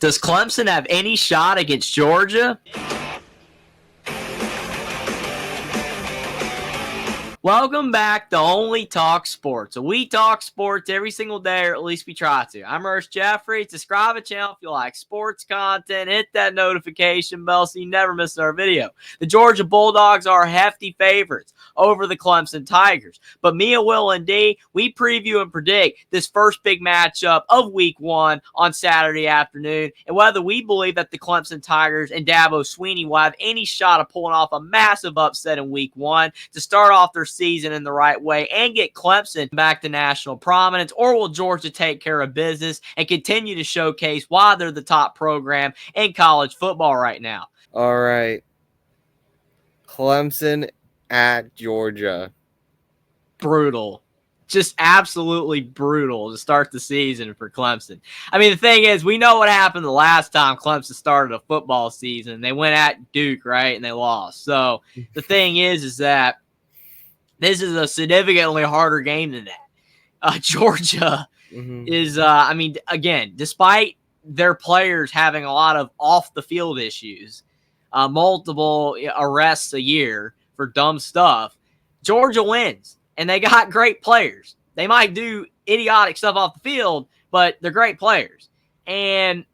Does Clemson have any shot against Georgia? Welcome back to Only Talk Sports. So we talk sports every single day, or at least we try to. I'm Ernst Jeffrey. Subscribe to the channel if you like sports content. Hit that notification bell so you never miss our video. The Georgia Bulldogs are hefty favorites over the Clemson Tigers. But me and Will and D, we preview and predict this first big matchup of Week 1 on Saturday afternoon, and whether we believe that the Clemson Tigers and Dabo Swinney will have any shot of pulling off a massive upset in Week 1 to start off their season in the right way and get Clemson back to national prominence, or will Georgia take care of business and continue to showcase why they're the top program in college football right now? All right. Clemson at Georgia. Brutal. Just absolutely brutal to start the season for Clemson. I mean, the thing is, we know what happened the last time Clemson started a football season. They went at Duke, right, and they lost. So the thing is that this is a significantly harder game than that. Georgia is, I mean, again, despite their players having a lot of off-the-field issues, multiple arrests a year for dumb stuff, Georgia wins, and they got great players. They might do idiotic stuff off the field, but they're great players. And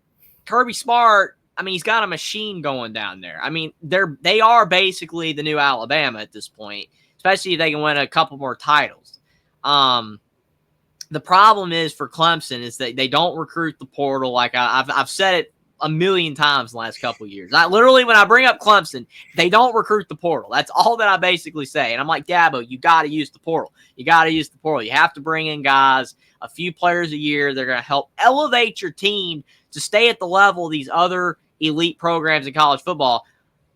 Kirby Smart, I mean, he's got a machine going down there. I mean, they are basically the new Alabama at this point, especially if they can win a couple more titles. The problem is for Clemson is that they don't recruit the portal. Like I've said it a million times in the last couple of years. Literally, when I bring up Clemson, they don't recruit the portal. That's all that I basically say. And I'm like, Dabo, you got to use the portal. You got to use the portal. You have to bring in guys, a few players a year. They're going to help elevate your team to stay at the level of these other elite programs in college football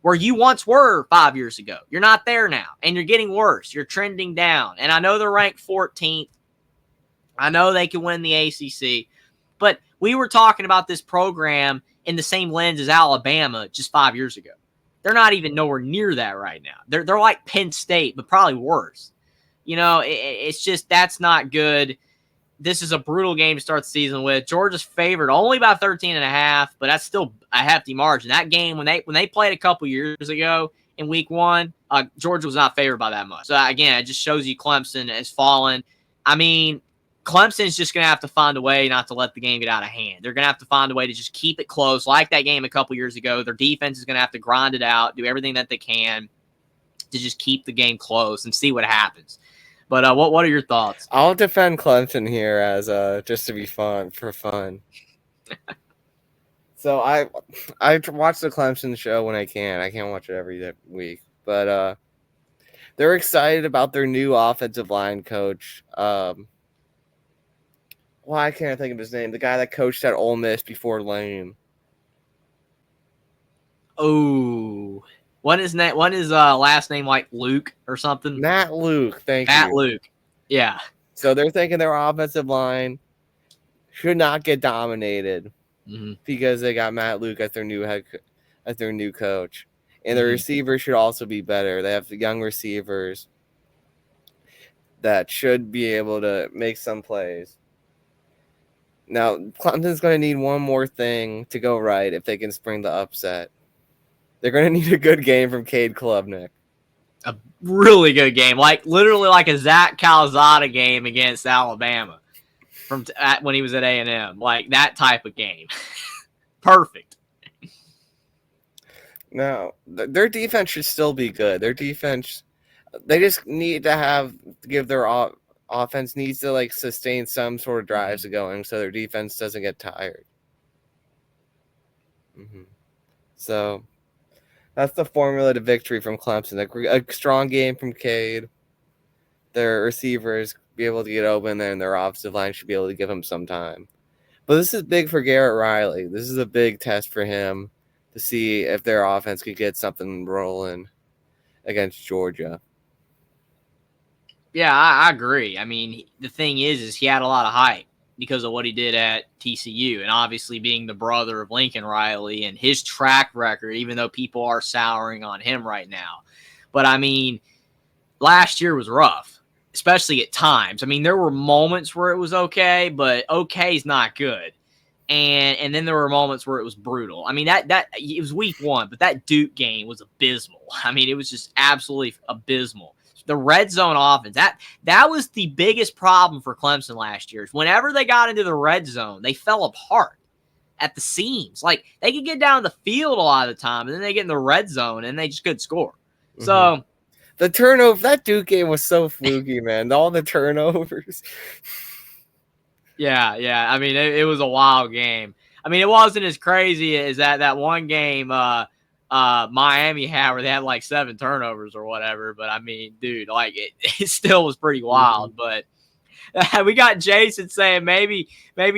where you once were 5 years ago. You're not there now, and you're getting worse. You're trending down. And I know they're ranked 14th. I know they can win the ACC. But we were talking about this program in the same lens as Alabama just 5 years ago. They're not even nowhere near that right now. They're like Penn State, but probably worse. You know, it's just that's not good. This is a brutal game to start the season with. Georgia's favored only by 13.5, but that's still a hefty margin. That game, when they played a couple years ago in Week 1, Georgia was not favored by that much. So, again, it just shows you Clemson has fallen. I mean, Clemson's just going to have to find a way not to let the game get out of hand. They're going to have to find a way to just keep it close, like that game a couple years ago. Their defense is going to have to grind it out, do everything that they can to just keep the game close and see what happens. But what are your thoughts? I'll defend Clemson here as just to be fun. So I watch the Clemson show when I can. I can't watch it every week, but they're excited about their new offensive line coach. Why can't I think of his name? The guy that coached at Ole Miss before Lane. Oh, what is last name like Luke or something? Matt Luke, thank you. Matt Luke, yeah. So they're thinking their offensive line should not get dominated because they got Matt Luke as their new coach, and the receivers should also be better. They have the young receivers that should be able to make some plays. Now, Clemson's going to need one more thing to go right if they can spring the upset. They're going to need a good game from Cade Klubnik. A really good game, like literally like a Zach Calzada game against Alabama when he was at A&M, like that type of game. Perfect. Now, their defense should still be good. Their defense, they just need to give their offense needs to like sustain some sort of drives going so their defense doesn't get tired. So that's the formula to victory from Clemson. A strong game from Cade. Their receivers be able to get open there, and their offensive line should be able to give him some time. But this is big for Garrett Riley. This is a big test for him to see if their offense could get something rolling against Georgia. Yeah, I agree. I mean, the thing is he had a lot of hype because of what he did at TCU, and obviously being the brother of Lincoln Riley and his track record, even though people are souring on him right now. But, I mean, last year was rough, especially at times. I mean, there were moments where it was okay, but okay is not good. And then there were moments where it was brutal. I mean, that it was week 1, but that Duke game was abysmal. I mean, it was just absolutely abysmal. The red zone offense, that was the biggest problem for Clemson last year. Whenever they got into the red zone, they fell apart at the seams. Like, they could get down the field a lot of the time, and then they get in the red zone, and they just couldn't score. Mm-hmm. So the turnover, that Duke game was so fluky, man. All the turnovers. Yeah. I mean, it was a wild game. I mean, it wasn't as crazy as that one game Miami had where they had like 7 turnovers or whatever. But I mean, dude, like it still was pretty wild. Mm-hmm. But we got Jason saying maybe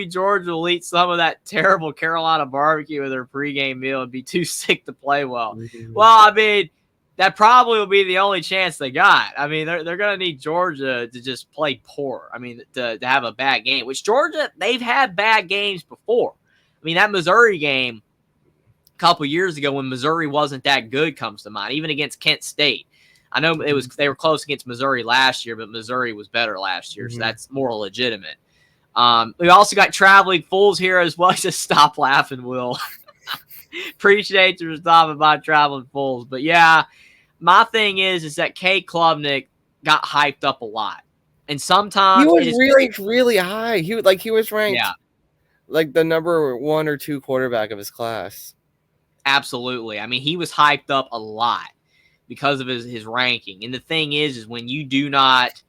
Georgia will eat some of that terrible Carolina barbecue with their pregame meal and be too sick to play well. Mm-hmm. Well, I mean, that probably will be the only chance they got. I mean, they're going to need Georgia to just play poor. I mean, to have a bad game, which Georgia, they've had bad games before. I mean, that Missouri game a couple years ago when Missouri wasn't that good comes to mind, even against Kent State. I know they were close against Missouri last year, but Missouri was better last year, so that's more legitimate. We also got traveling fools here as well. Just stop laughing, Will. Appreciate you for stopping by, traveling fools. But yeah, my thing is that Cade Klubnik got hyped up a lot, and sometimes he was really high. He was ranked like the number 1 or 2 quarterback of his class. Absolutely. I mean, he was hyped up a lot because of his ranking. And the thing is when you do not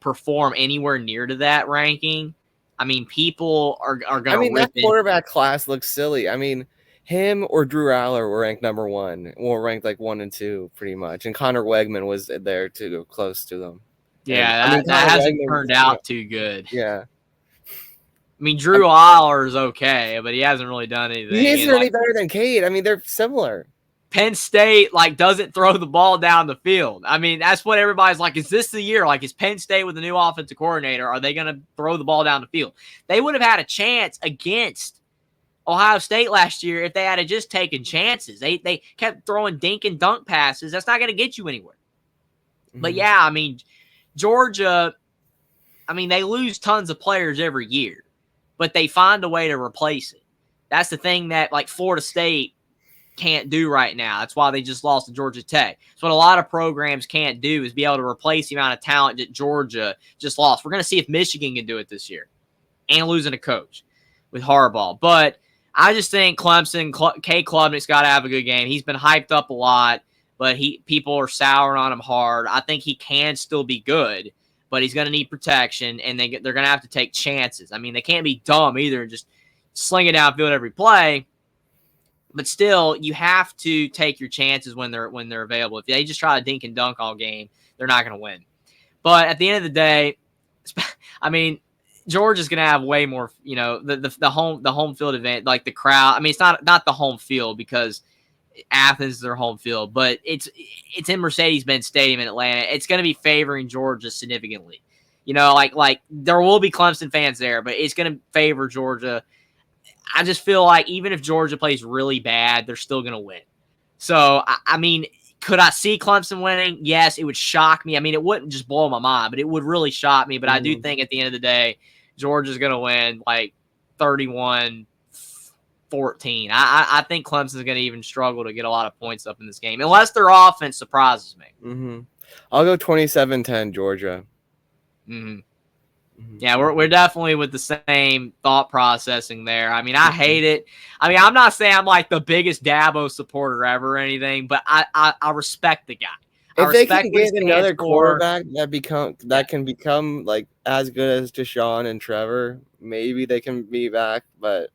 perform anywhere near to that ranking, I mean, people are going to. I mean, that quarterback class looks silly. I mean, him or Drew Aller were ranked number 1. Well, ranked like 1 and 2 pretty much. And Connor Wegman was there to go close to them. Yeah, and, that hasn't turned out too good. Yeah. I mean, Drew Aller is okay, but he hasn't really done anything. He isn't any better than Cade. I mean, they're similar. Penn State doesn't throw the ball down the field. I mean, that's what everybody's like. Is this the year? Like, is Penn State with the new offensive coordinator? Are they going to throw the ball down the field? They would have had a chance against Ohio State last year if they had just taken chances. They kept throwing dink and dunk passes. That's not going to get you anywhere. Mm-hmm. But yeah, I mean, Georgia, I mean, they lose tons of players every year, but they find a way to replace it. That's the thing that Florida State can't do right now. That's why they just lost to Georgia Tech. So what a lot of programs can't do is be able to replace the amount of talent that Georgia just lost. We're going to see if Michigan can do it this year and losing a coach with Harbaugh. But I just think Clemson, Cade Klubnik's got to have a good game. He's been hyped up a lot, but people are souring on him hard. I think he can still be good, but he's going to need protection, and they're going to have to take chances. I mean, they can't be dumb either and just sling it downfield every play. But still, you have to take your chances when they're available. If they just try to dink and dunk all game, they're not going to win. But at the end of the day, I mean, Georgia's going to have way more, the home field event, like the crowd. I mean, it's not the home field because Athens is their home field, but it's in Mercedes-Benz Stadium in Atlanta. It's going to be favoring Georgia significantly. Like there will be Clemson fans there, but it's going to favor Georgia. I just feel like even if Georgia plays really bad, they're still going to win. So, I mean, could I see Clemson winning? Yes, it would shock me. I mean, it wouldn't just blow my mind, but it would really shock me. But I do think at the end of the day, Georgia's going to win 31-14. I think Clemson's going to even struggle to get a lot of points up in this game, unless their offense surprises me. Mm-hmm. I'll go 27-10 Georgia. Mm-hmm. Yeah, we're definitely with the same thought processing there. I mean, I hate it. I mean, I'm not saying I'm the biggest Dabo supporter ever or anything, but I respect the guy. If they can get another quarterback that can become as good as Deshaun and Trevor, maybe they can be back, but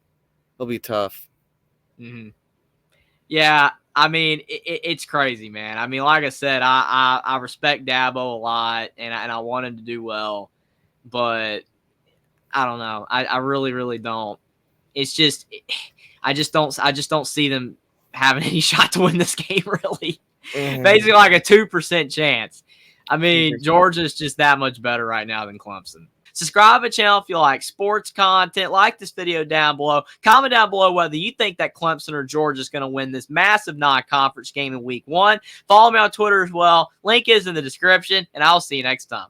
it'll be tough. Mm-hmm. Yeah, I mean, it's crazy, man. I mean, like I said, I respect Dabo a lot, and I want him to do well. But I don't know. I really, really don't. It's just I just don't see them having any shot to win this game, really. Mm-hmm. Basically a 2% chance. I mean, Georgia's just that much better right now than Clemson. Subscribe to the channel if you like sports content. Like this video down below. Comment down below whether you think that Clemson or Georgia is going to win this massive non-conference game in week 1. Follow me on Twitter as well. Link is in the description, and I'll see you next time.